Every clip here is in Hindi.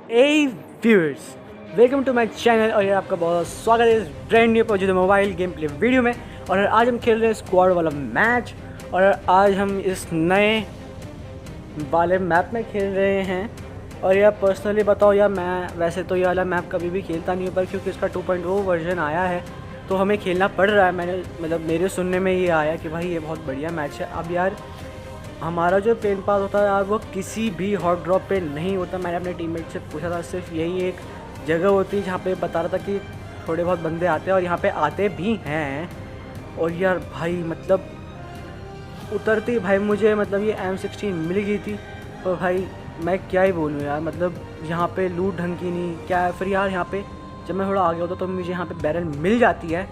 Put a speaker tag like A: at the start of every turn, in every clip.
A: Hey viewers, welcome to my channel और यार आपका बहुत स्वागत है इस brand new PUBG mobile game play video में। और आज हम खेल रहे हैं स्क्वाड वाला मैच और आज हम इस नए वाले मैप में खेल रहे हैं। और यार पर्सनली बताओ यार, मैं वैसे तो ये वाला मैप कभी भी खेलता नहीं हूँ, पर क्योंकि इसका 2.0 वर्जन आया है तो हमें खेलना पड़ रहा है। मैंने मतलब मेरे सुनने में ये आया कि भाई ये बहुत बढ़िया मैच है। अब यार हमारा जो प्लेन पास होता है यार वो किसी भी हॉट ड्रॉप पे नहीं होता। मैंने अपने टीममेट से पूछा था, सिर्फ यही एक जगह होती है जहाँ पे बता रहा था कि थोड़े बहुत बंदे आते हैं और यहाँ पे आते भी हैं। और यार भाई मतलब उतरती भाई मुझे मतलब ये M16 मिल गई थी। और भाई मैं क्या ही बोलूँ यार, मतलब यहाँ पे लूट ढंग की नहीं क्या है। फिर यार यहाँ पे जब मैं थोड़ा आगे होता तो मुझे यहाँ पे बैरल मिल जाती है,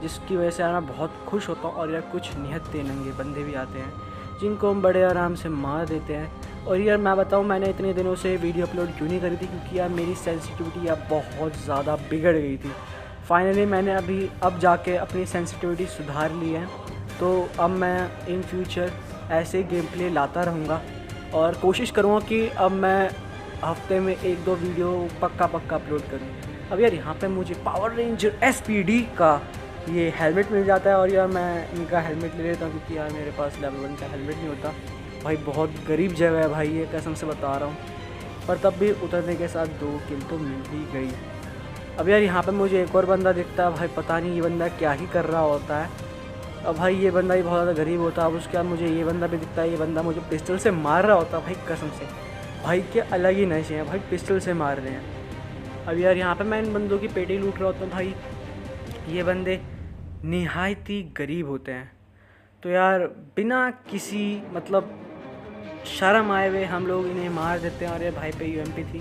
A: जिसकी वजह से यार मैं बहुत खुश होता हूँ। और यार कुछ निहत्ते नंगे बंदे भी आते हैं जिनको हम बड़े आराम से मार देते हैं। और यार मैं बताऊँ मैंने इतने दिनों से वीडियो अपलोड क्यों नहीं करी थी, क्योंकि यार मेरी सेंसिटिविटी यार बहुत ज़्यादा बिगड़ गई थी। फाइनली मैंने अब जाके अपनी सेंसिटिविटी सुधार ली है, तो अब मैं इन फ्यूचर ऐसे गेम प्ले लाता रहूँगा और कोशिश करूँगा कि अब मैं हफ्ते में 1-2 वीडियो पक्का अपलोड करूँ। अब यार यहाँ पे मुझे पावर रेंजर SPD का ये हेलमेट मिल जाता है और यार मैं इनका हेलमेट ले लेता हूँ, क्योंकि यार मेरे पास लेवल 1 का हेलमेट नहीं होता। भाई बहुत गरीब जगह है भाई ये, कसम से बता रहा हूँ। पर तब भी उतरने के साथ 2 किल तो मिल ही गई। अब यार यहाँ पे मुझे एक और बंदा दिखता है, भाई पता नहीं ये बंदा क्या ही कर रहा होता है। अब भाई ये बंदा ही बहुत ज़्यादा गरीब होता है। अब उसके बाद मुझे ये बंदा भी दिखता है, ये बंदा मुझे पिस्टल से मार रहा होता है। भाई कसम से भाई के अलग ही नशे हैं, भाई पिस्टल से मार रहे हैं। अब यार यहाँ पर मैं इन बंदों की पेटी लूट रहा होता हूँ। भाई ये बंदे निहायत ही गरीब होते हैं, तो यार बिना किसी मतलब शर्म आए हुए हम लोग इन्हें मार देते हैं। और ये भाई पे UMP थी,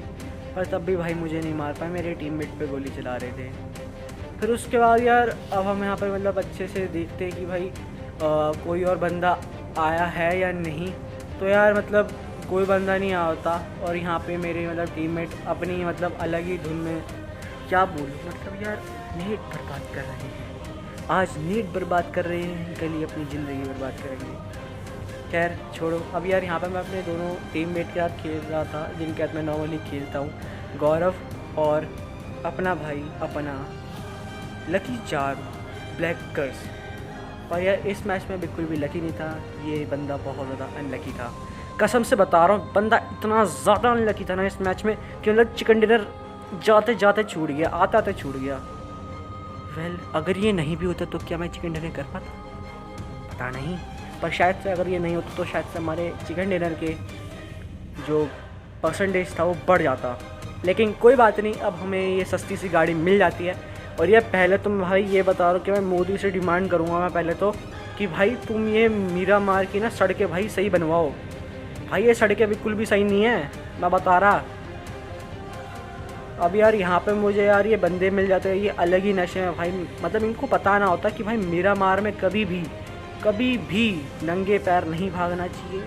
A: पर तब भी भाई मुझे नहीं मार पाए, मेरे टीममेट पे गोली चला रहे थे। फिर उसके बाद यार अब हम यहाँ पर मतलब अच्छे से देखते हैं कि भाई कोई और बंदा आया है या नहीं। तो यार मतलब कोई बंदा नहीं आया होता और यहाँ पे मेरे मतलब टीममेट अपनी मतलब अलग ही धुन में, क्या बोलूँ मतलब यार नेट बर्बाद कर रहे हैं। आज नेट बर्बाद कर रहे हैं, कल ही अपनी ज़िंदगी बर्बाद करेंगे। खैर छोड़ो। अब यार यहाँ पे मैं अपने दोनों टीममेट के साथ खेल रहा था, जिनके साथ मैं नॉर्मली खेलता हूँ, गौरव और अपना भाई अपना लकी चारू ब्लैक कर्स। और यार इस मैच में बिल्कुल भी लकी नहीं था, ये बंदा बहुत ज़्यादा अनलकी था। कसम से बता रहा हूँ, बंदा इतना ज़्यादा अनलकी था ना इस मैच में कि मतलब चिकन डिनर जाते जाते छूट गया, आते आते छूट गया। वेल अगर ये नहीं भी होता तो क्या मैं चिकन डिनर कर पाता, पता नहीं। पर शायद से अगर ये नहीं होता तो शायद से हमारे चिकन डिनर के जो परसेंटेज था वो बढ़ जाता। लेकिन कोई बात नहीं, अब हमें ये सस्ती सी गाड़ी मिल जाती है। और ये पहले तो मैं भाई ये बता रहा हूँ कि मैं मोदी से डिमांड करूँगा मैं पहले तो, कि भाई तुम ये मीरा मार की ना सड़कें भाई सही बनवाओ। भाई ये सड़कें बिल्कुल भी सही नहीं है, मैं बता रहा। अब यार यहाँ पे मुझे यार ये बंदे मिल जाते हैं, ये अलग ही नशे में भाई। मतलब इनको पता ना होता कि भाई मेरा मार में कभी भी नंगे पैर नहीं भागना चाहिए।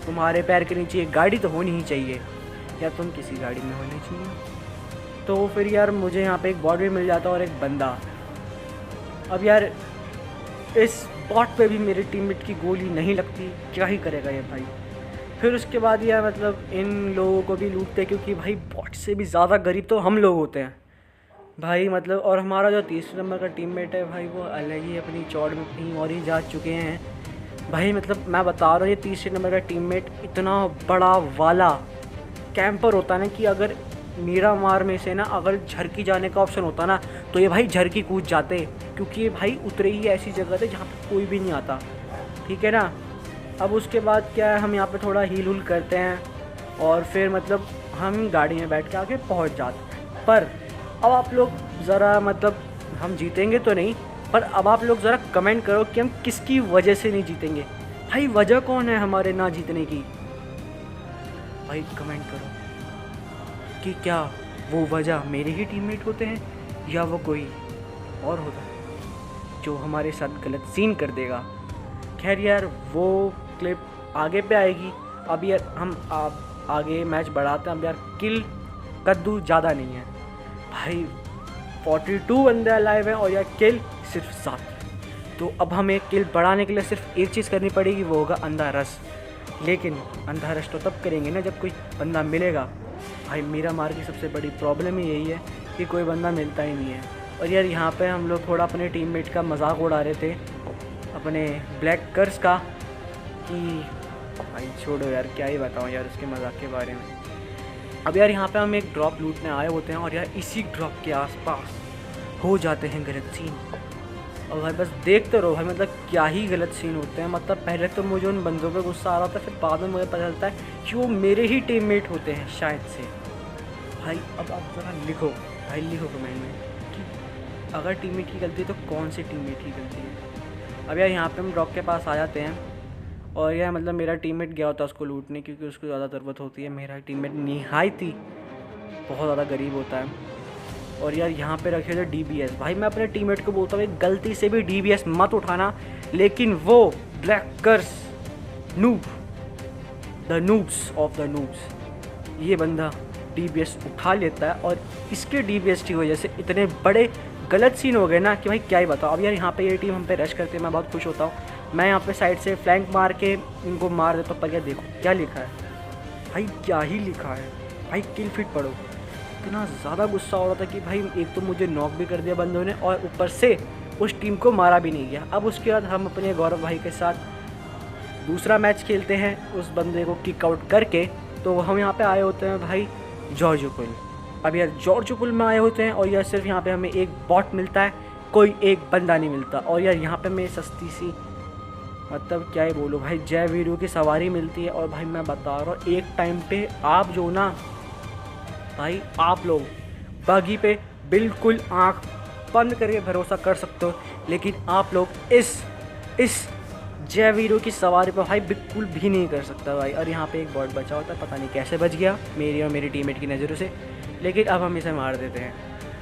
A: तुम्हारे पैर के नीचे एक गाड़ी तो होनी ही चाहिए, या तुम किसी गाड़ी में होनी चाहिए। तो फिर यार मुझे यहाँ पे एक बॉट भी मिल जाता और एक बंदा। अब यार इस बॉट पे भी मेरे टीममेट की गोली नहीं लगती, क्या ही करेगा ये भाई। फिर उसके बाद यार मतलब इन लोगों को भी लूटते, क्योंकि भाई बॉट से भी ज़्यादा गरीब तो हम लोग होते हैं भाई। मतलब और हमारा जो 30 नंबर का टीममेट है भाई, वो अलग ही अपनी चौड़ में कहीं और ही जा चुके हैं भाई। मतलब मैं बता रहा हूँ ये 30 नंबर का टीममेट इतना बड़ा वाला कैंपर होता है ना, कि अगर मीरा मार में से ना अगर झरकी जाने का ऑप्शन होता ना तो ये भाई झरकी कूद जाते, क्योंकि ये भाई उतरे ही ऐसी जगह थे जहाँ पर कोई भी नहीं आता, ठीक है ना। अब उसके बाद क्या है, हम यहाँ पे थोड़ा हील हुल करते हैं और फिर मतलब हम गाड़ी में बैठ के आके पहुँच जाते हैं। पर अब आप लोग ज़रा मतलब हम जीतेंगे तो नहीं, पर अब आप लोग ज़रा कमेंट करो कि हम किसकी वजह से नहीं जीतेंगे। भाई वजह कौन है हमारे ना जीतने की, भाई कमेंट करो कि क्या वो वजह मेरे ही टीममेट होते हैं या वो कोई और होता है जो हमारे साथ गलत सीन कर देगा। खैर यार वो क्लिप आगे पे आएगी। अब यार हम आगे मैच बढ़ाते हैं। अब यार किल कद्दू ज़्यादा नहीं है भाई, 42 बंदे अलाइव हैं और यार किल सिर्फ 7। तो अब हमें किल बढ़ाने के लिए सिर्फ एक चीज़ करनी पड़ेगी, वो होगा अंधा रश। लेकिन अंधा रश तो तब करेंगे ना जब कोई बंदा मिलेगा भाई मेरा मार की सबसे बड़ी प्रॉब्लम ही यही है कि कोई बंदा मिलता ही नहीं है। और यार यहाँ पे हम लोग थोड़ा अपने टीममेट का मजाक उड़ा रहे थे, अपने ब्लैक कर्स का, कि भाई छोड़ो यार, क्या ही बताऊँ यार उसके मजाक के बारे में। अब यार यहाँ पे हम एक ड्रॉप लूटने आए होते हैं और यार इसी ड्रॉप के आसपास हो जाते हैं गलत सीन। और भाई बस देखते रहो भाई, मतलब क्या ही गलत सीन होते हैं। मतलब पहले तो मुझे उन बंदों पे गुस्सा आ रहा था, फिर बाद में मुझे पता चलता है कि वो मेरे ही टीममेट होते हैं शायद से। भाई अब आप ज़रा लिखो, भाई लिखो कमेंट में कि अगर टीममेट की गलती है तो कौन सी टीममेट की गलती है। अब यार यहाँ पे हम ड्रॉप के पास आ जाते हैं और यार मतलब मेरा टीममेट गया होता है उसको लूटने, क्योंकि उसको ज़्यादा ज़रूरत होती है। मेरा टीममेट निहायती बहुत ज़्यादा गरीब होता है। और यार यहाँ पे रखे थे DBS। भाई मैं अपने टीममेट को बोलता हूँ गलती से भी DBS मत उठाना, लेकिन वो ब्लैकर्स noob, the noobs of the noobs, ये बंदा DBS उठा लेता है। और इसके DBS की वजह से इतने बड़े गलत सीन हो गए ना कि भाई क्या ही बताओ। अब यार यहाँ पे ये टीम हम पे रश करते हैं, मैं बहुत खुश होता हूँ। मैं यहाँ पे साइड से फ्लैंक मार के इनको मार देता हूँ। पर यार देखो क्या लिखा है भाई, क्या ही लिखा है भाई, किल फिट पढ़ो। इतना ज़्यादा गुस्सा हो रहा था कि भाई एक तो मुझे नॉक भी कर दिया बंदों ने और ऊपर से उस टीम को मारा भी नहीं गया। अब उसके बाद हम अपने गौरव भाई के साथ दूसरा मैच खेलते हैं उस बंदे को किक आउट करके। तो हम यहाँ पे आए होते हैं भाई जॉर्जोपुल। अब यार जॉर्जोपुल में आए होते हैं और यार सिर्फ यहाँ पे हमें एक बॉट मिलता है, कोई एक बंदा नहीं मिलता। और यार यहाँ पे मैं सस्ती सी, मतलब क्या ही बोलूँ भाई, जय वीरू की सवारी मिलती है। और भाई मैं बता रहा हूँ एक टाइम पे आप जो ना भाई, आप लोग बागी पे बिल्कुल आंख बंद करके भरोसा कर सकते हो, लेकिन आप लोग इस जय वीरू की सवारी पर भाई बिल्कुल भी नहीं कर सकता भाई। और यहाँ पे एक बॉट बचा होता है, पता नहीं कैसे बच गया मेरी और मेरी टीममेट की नज़रों से, लेकिन अब हम इसे मार देते हैं।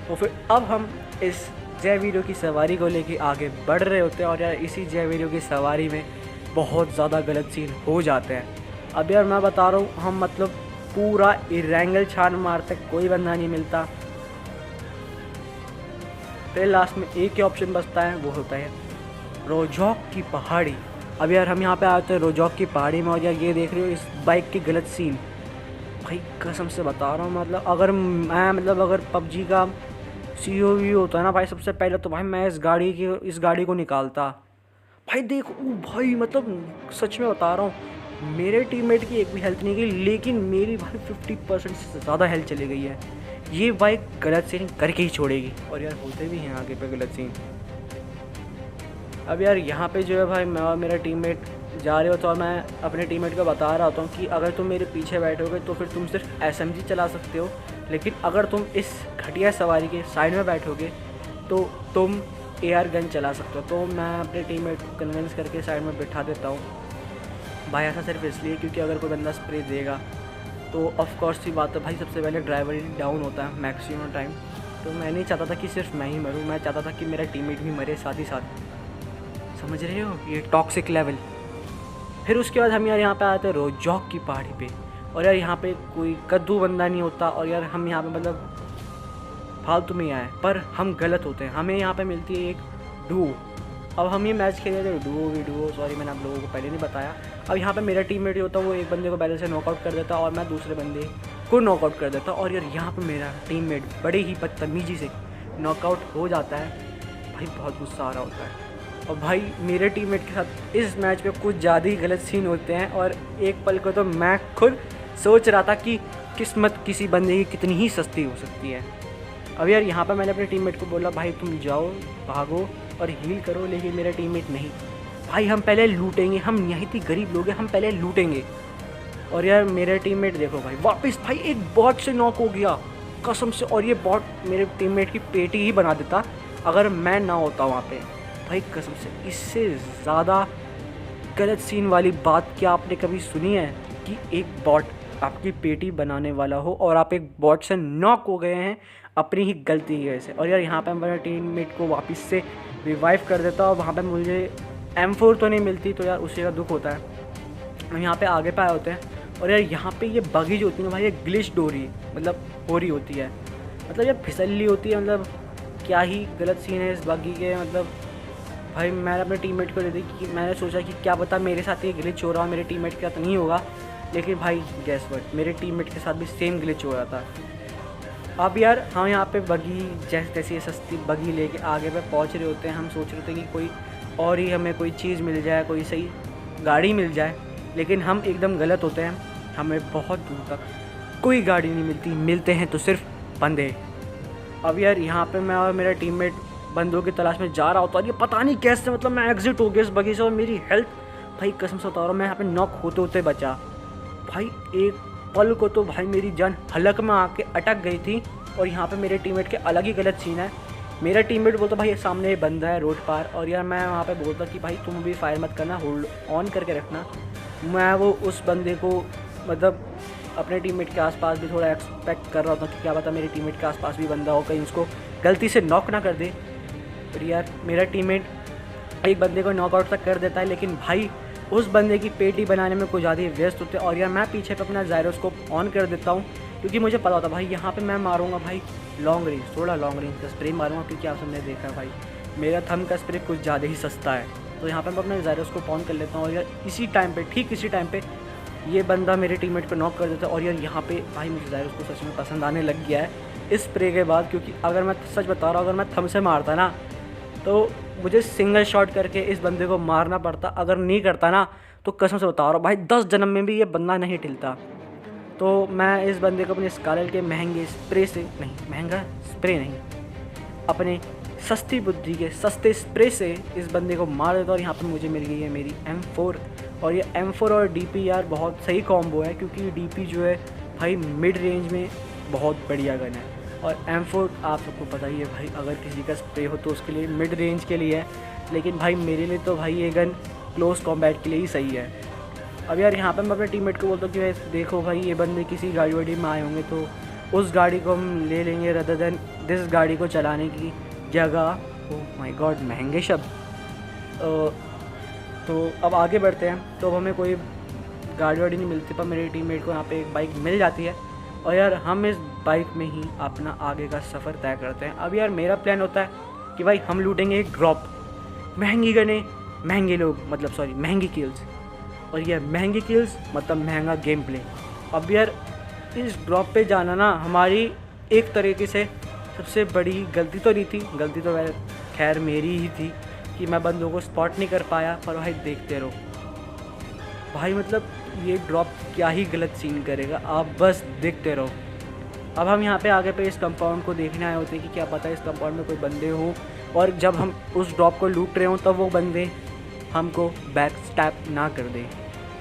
A: तो फिर अब हम इस जय वीरू की सवारी को लेके आगे बढ़ रहे होते हैं। और यार इसी जय वीरू की सवारी में बहुत ज़्यादा गलत सीन हो जाते हैं। अब यार मैं बता रहा हूँ, हम मतलब पूरा इरेंगल छान मारते, कोई बंदा नहीं मिलता। फिर लास्ट में एक ही ऑप्शन बचता है, वो होता है रोजॉक की पहाड़ी। अब यार हम यहाँ पे आते हैं रोजॉक की पहाड़ी में और यार ये देख रहे हो इस बाइक की गलत सीन। भाई कसम से बता रहा हूँ, मतलब अगर मैं अगर PUBG का COV होता है ना भाई, सबसे पहले तो भाई मैं इस गाड़ी को निकालता। भाई देखो भाई, मतलब सच में बता रहा हूँ, मेरे टीममेट की एक भी हेल्थ नहीं गई, लेकिन मेरी भाई 50% से ज़्यादा हेल्थ चली गई है। ये बाइक गलत सीन करके ही छोड़ेगी। और यार होते भी हैं आगे पे गलत सीन। अब यार यहाँ पे जो है भाई मैं और मेरा टीममेट जा रहे हो, तो मैं अपने टीममेट को बता रहा होता हूँ कि अगर तुम मेरे पीछे बैठोगे तो फिर तुम सिर्फ SMG चला सकते हो, लेकिन अगर तुम इस घटिया सवारी के साइड में बैठोगे तो तुम AR गन चला सकते हो। तो मैं अपने टीममेट को कन्विंस करके साइड में बिठा देता हूँ भाई, ऐसा सिर्फ इसलिए क्योंकि अगर कोई बंदा स्प्रे देगा तो ऑफ कोर्स की बात है भाई, सबसे पहले ड्राइवर ही डाउन होता है मैक्सिमम टाइम। तो मैं नहीं चाहता था कि सिर्फ मैं ही मरूँ, मैं चाहता था कि मेरा टीममेट भी मरे साथ ही साथ। समझ रहे हो ये टॉक्सिक लेवल। फिर उसके बाद हम यार यहाँ पे आते हैं रोजॉक की पहाड़ी पे। और यार यहाँ पे कोई कद्दू बंदा नहीं होता। और यार हम यहाँ पे मतलब फालतू में आए, पर हम गलत होते हैं। हमें यहाँ पे मिलती है एक डुओ। अब हम ये मैच खेल रहे थे डुओ, सॉरी मैंने आप लोगों को पहले नहीं बताया। अब यहाँ पे मेरा टीममेट ही होता, वो एक बंदे को पहले से नॉकआउट कर देता और मैं दूसरे बंदे को नॉकआउट कर देता। और यार यहाँ पे मेरा टीममेट बड़े ही बदतमीजी से नॉकआउट हो जाता है। भाई बहुत गुस्सा आ रहा होता है। और भाई मेरे टीममेट के साथ इस मैच पे कुछ ज़्यादा ही गलत सीन होते हैं। और एक पल को तो मैं खुद सोच रहा था कि किस्मत किसी बंदे की कितनी ही सस्ती हो सकती है। अब यार यहाँ पे मैंने अपने टीममेट को बोला भाई तुम जाओ भागो और हील करो, लेकिन मेरा टीममेट नहीं, भाई हम पहले लूटेंगे, हम यहीं थी गरीब लोग हैं, हम पहले लूटेंगे। और यार मेरे टीममेट देखो भाई वापस भाई एक बॉट से नॉक हो गया कसम से। और ये बॉट मेरे टीममेट की पेटी ही बना देता अगर मैं ना होता वहाँ पे। भाई कसम से इससे ज़्यादा गलत सीन वाली बात क्या आपने कभी सुनी है कि एक बॉट आपकी पेटी बनाने वाला हो और आप एक बॉट से नॉक हो गए हैं अपनी ही गलती की वजह से। और यार यहाँ पे मेरे टीममेट को वापस से रिवाइव कर देता और वहाँ पे मुझे M4 तो नहीं मिलती, तो यार उसी का दुख होता है। हम यहाँ पे आगे पे आए होते हैं और यार यहाँ पे ये बगी जो होती है ना भाई, ये ग्लिच डोरी मतलब हो रही होती है, मतलब ये फिसली होती है। मतलब क्या ही गलत सीन है इस बगी के। मतलब भाई मैंने अपने टीममेट को दे दी कि मैंने सोचा कि क्या पता मेरे साथ ये ग्लिच हो रहा हो, मेरे टीममेट के साथ नहीं होगा, लेकिन भाई गैस व्हाट, मेरे टीममेट के साथ भी सेम ग्लिच हो रहा था। अब यार हम यहाँ पे बगी जैसे तैसी सस्ती बगी लेके आगे पे पहुँच रहे होते हैं। हम सोच रहे होते हैं कि कोई और ही हमें कोई चीज़ मिल जाए, कोई सही गाड़ी मिल जाए, लेकिन हम एकदम गलत होते हैं। हमें बहुत दूर तक कोई गाड़ी नहीं मिलती, मिलते हैं तो सिर्फ बंदे। अब यार यहाँ पे मैं और मेरा टीममेट बंदों की तलाश में जा रहा होता और ये पता नहीं कैसे मतलब मैं एग्जिट हो गया इस बगी से, और मेरी हेल्थ भाई कसम से बता रहा हूँ मैं यहाँ पे नॉक होते होते बचा। भाई एक पल को तो भाई मेरी जान हलक में आके अटक गई थी। और यहाँ पे मेरे टीममेट के अलग ही गलत सीन है। मेरा टीममेट बोलता भाई सामने बंदा है रोड पार, और यार मैं वहाँ पे बोलता कि भाई तुम भी फायर मत करना, होल्ड ऑन करके रखना। मैं वो उस बंदे को मतलब अपने टीममेट के आसपास भी थोड़ा एक्सपेक्ट कर रहा था कि क्या पता मेरे टीममेट के आसपास भी बंदा हो, कहीं उसको गलती से नॉक ना कर दे। पर यार मेरा टीममेट एक बंदे को नॉकआउट तक कर देता है, लेकिन भाई उस बंदे की पेटी बनाने में कुछ ज़्यादा ही व्यस्त होते हैं। और यार मैं पीछे पे अपना जायरोस्कोप ऑन कर देता हूँ, क्योंकि मुझे पता होता भाई यहाँ पे मैं मारूंगा भाई लॉन्ग रेंज, थोड़ा लॉन्ग रेंज का स्प्रे मारूंगा, क्योंकि आप सबने देखा भाई मेरा थंब का स्प्रे कुछ ज़्यादा ही सस्ता है। तो यहाँ पे मैं अपना जायरोस्कोप ऑन कर लेता हूँ, और यार इसी टाइम पे ठीक इसी टाइम पे ये बंदा मेरे टीममेट को नॉक कर देता है। और यार यहाँ पे भाई मुझे जायरोस्कोप सच में पसंद आने लग गया है इस स्प्रे के बाद, क्योंकि अगर मैं सच बता रहा हूँ अगर मैं थंब से मारता ना तो मुझे सिंगल शॉट करके इस बंदे को मारना पड़ता, अगर नहीं करता ना तो कसम से बता रहा हूँ भाई 10 जन्म में भी ये बंदा नहीं टिलता। तो मैं इस बंदे को अपने स्कारलेट के महंगे स्प्रे से नहीं, महंगा स्प्रे नहीं, अपने सस्ती बुद्धि के सस्ते स्प्रे से इस बंदे को मार देता। और यहाँ पर मुझे मिल गई है मेरी M4, और ये M4 और DP यार बहुत सही कॉम्बो है, क्योंकि DP जो है भाई मिड रेंज में बहुत बढ़िया गन है, और M4 आप सबको पता ही है भाई अगर किसी का स्प्रे हो तो उसके लिए मिड रेंज के लिए है, लेकिन भाई मेरे लिए तो भाई ये गन क्लोज कॉम्बैट के लिए ही सही है। अब यार यहाँ पे मैं अपने टीममेट को बोलता हूँ कि भाई देखो भाई ये बंदे किसी गाड़ी वाड़ी में आए होंगे तो उस गाड़ी को हम ले लेंगे रदर देन दिस गाड़ी को चलाने की जगह। ओह माय गॉड महंगे शब्द। तो अब आगे बढ़ते हैं। तो अब हमें कोई गाड़ी वाड़ी नहीं मिलती, पर मेरे टीममेट को यहाँ पे एक बाइक मिल जाती है, और यार हम इस बाइक में ही अपना आगे का सफ़र तय करते हैं। अब यार मेरा प्लान होता है कि भाई हम लूटेंगे एक ड्रॉप, महंगी गने महंगे लोग मतलब सॉरी महंगी किल्स, और यह महंगी किल्स मतलब महंगा गेम प्ले। अब यार इस ड्रॉप पे जाना ना हमारी एक तरीके से सबसे बड़ी गलती तो नहीं थी, गलती तो खैर मेरी ही थी कि मैं बंदों को स्पॉट नहीं कर पाया। पर भाई देखते रहो भाई, मतलब ये ड्रॉप क्या ही गलत सीन करेगा, आप बस देखते रहो। अब हम यहाँ पे आगे पे इस कंपाउंड को देखने आए होते हैं कि क्या पता इस कंपाउंड में कोई बंदे हो, और जब हम उस ड्रॉप को लूट रहे हों तब वो बंदे हमको बैक स्टैप ना कर दे।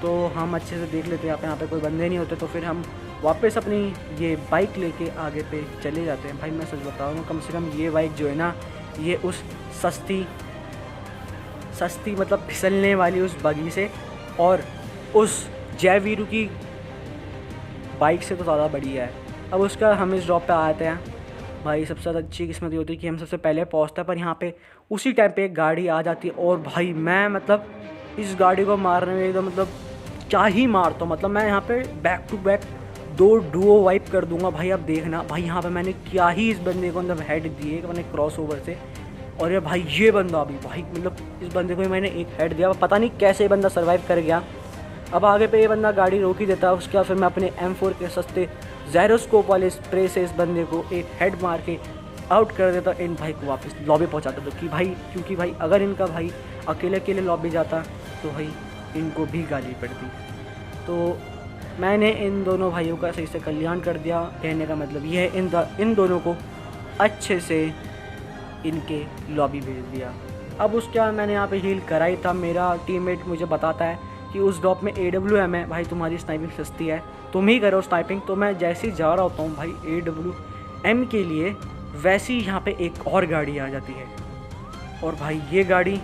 A: तो हम अच्छे से देख लेते हैं यहाँ पे कोई बंदे नहीं होते, तो फिर हम वापस अपनी ये बाइक लेके आगे पे चले जाते हैं। भाई मैं सच बता रहा हूँ कम से कम ये बाइक जो है ना ये उस सस्ती मतलब फिसलने वाली उस बगी से और उस जय वीरू की बाइक से तो ज़्यादा बढ़िया है। अब उसका हम इस ड्रॉप पे आते हैं। भाई सबसे ज़्यादा अच्छी किस्मत ये होती है कि हम सबसे पहले पहुंचते हैं, पर यहाँ पे उसी टाइम पे एक गाड़ी आ जाती है, और भाई मैं मतलब इस गाड़ी को मारने में एकदम मतलब क्या ही मारता हूँ, मतलब मैं यहाँ पे back to back 2 duo wipe कर दूंगा। भाई अब देखना भाई यहाँ पे मैंने क्या ही इस बंदे को मतलब हेड दिए मैंने क्रॉस ओवर से, और ये भाई ये बंदा भी भाई मतलब इस बंदे को मैंने एक हेड दिया, पता नहीं कैसे ये बंदा सर्वाइव कर गया। अब आगे पे ये बंदा गाड़ी रोक ही देता है, उसके बाद फिर मैं अपने M4 के सस्ते जायरोस्कोप वाले स्प्रे से इस बंदे को एक हेड मार के आउट कर देता, इन भाई को वापस लॉबी पहुंचाता था कि भाई क्योंकि भाई अगर इनका भाई अकेले लॉबी जाता तो भाई इनको भी गाली पड़ती। तो मैंने इन दोनों भाइयों का सही से कल्याण कर दिया, कहने का मतलब ये है इन दोनों को अच्छे से इनके लॉबी भेज दिया। अब उसके बाद मैंने यहाँ पे हील कराई था, मेरा टीममेट मुझे बताता है कि उस ड्रॉप में AWM है, भाई तुम्हारी स्नाइपिंग सस्ती है तुम ही करो स्नाइपिंग। तो मैं जैसे ही जा रहा होता हूँ भाई AWM के लिए, वैसे ही यहाँ पे एक और गाड़ी आ जाती है, और भाई ये गाड़ी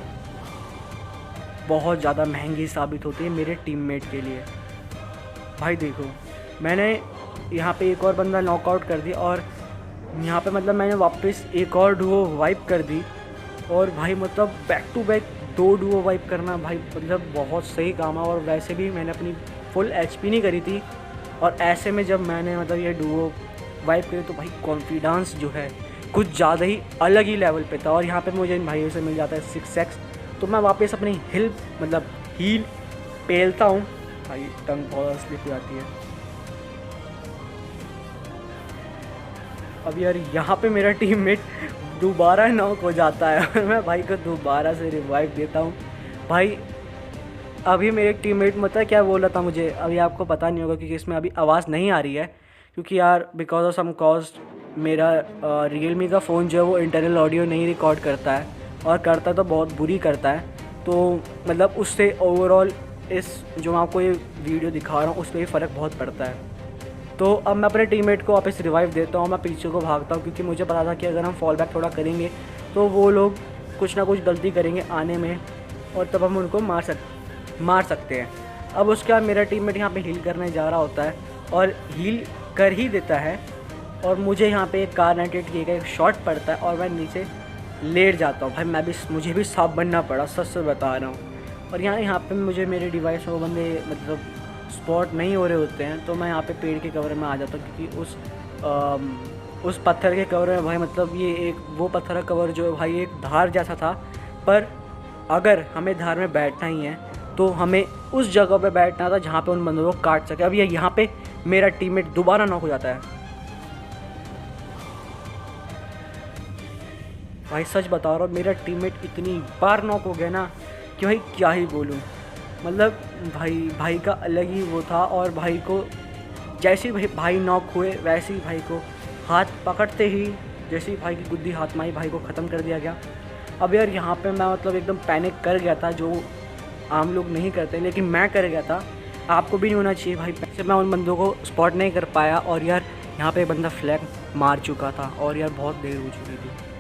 A: बहुत ज़्यादा महंगी साबित होती है मेरे टीममेट के लिए। भाई देखो मैंने यहाँ पे एक और बंदा नॉकआउट कर दिया, और यहाँ पे मतलब मैंने वापस एक और डुओ वाइप कर दी, और भाई मतलब back to back 2 duo wipe करना भाई मतलब बहुत सही काम है। और वैसे भी मैंने अपनी फुल HP नहीं करी थी, और ऐसे में जब मैंने मतलब ये डुओ वाइप करी तो भाई कॉन्फिडेंस जो है कुछ ज़्यादा ही अलग ही लेवल पे था। और यहाँ पे मुझे इन भाइयों से मिल जाता है 6x, तो मैं वापस अपनी हील पेलता हूँ भाई टंग बहुत स्लिप हो जाती है। अब यार यहाँ पे मेरा टीममेट दोबारा नॉक हो जाता है और मैं भाई को दोबारा से रिवाइव देता हूँ। भाई अभी मेरे टीममेट मतलब क्या बोला था मुझे, अभी आपको पता नहीं होगा क्योंकि इसमें अभी आवाज़ नहीं आ रही है, क्योंकि यार बिकॉज ऑफ सम कॉस्ट मेरा रियलमी का फ़ोन जो है वो इंटरनल ऑडियो नहीं रिकॉर्ड करता है, और करता तो बहुत बुरी करता है। तो मतलब उससे ओवरऑल इस जो मैं आपको ये वीडियो दिखा रहा हूँ उस पर भी फ़र्क बहुत पड़ता है। तो अब मैं अपने टीममेट को वापस रिवाइव देता हूँ, मैं पीछे को भागता हूँ, क्योंकि मुझे पता था कि अगर हम फॉल बैक थोड़ा करेंगे तो वो लोग कुछ ना कुछ गलती करेंगे आने में, और तब हम उनको मार सकते हैं। अब उसके बाद मेरा टीममेट यहाँ पे हील करने जा रहा होता है और हील कर ही देता है, और मुझे यहाँ पे एक कार 98 का एक शॉट पड़ता है और मैं नीचे लेट जाता हूँ। भाई मुझे भी सांप बनना पड़ा, सच से बता रहा हूँ। और यहाँ पे मुझे मेरे डिवाइस में वो बंदे मतलब स्पॉट नहीं हो रहे होते हैं, तो मैं यहाँ पे पेड़ के कवर में आ जाता हूँ, क्योंकि उस पत्थर के कवर में भाई मतलब ये एक वो पत्थर का कवर जो भाई एक धार जैसा था, पर अगर हमें धार में बैठना ही है तो हमें उस जगह पे बैठना था जहाँ पे उन बंदों को काट सके। अब ये यहाँ पे मेरा टीममेट दोबारा नॉक हो जाता है। भाई सच बता रहा हूँ, मेरा टीममेट इतनी बार नॉक हो गया ना कि भाई क्या ही बोलूँ। मतलब भाई का अलग ही वो था, और भाई को जैसे ही भाई नॉक हुए वैसे ही भाई को हाथ पकड़ते ही जैसे ही भाई की गुद्दी हाथ में आई, भाई को ख़त्म कर दिया गया। अब यार यहाँ पे मैं मतलब एकदम पैनिक कर गया था, जो आम लोग नहीं करते, लेकिन मैं कर गया था। आपको भी नहीं होना चाहिए भाई। से मैं उन बंदों को स्पॉट नहीं कर पाया, और यार यहाँ पे बंदा फ्लैग मार चुका था और यार बहुत देर हो चुकी थी।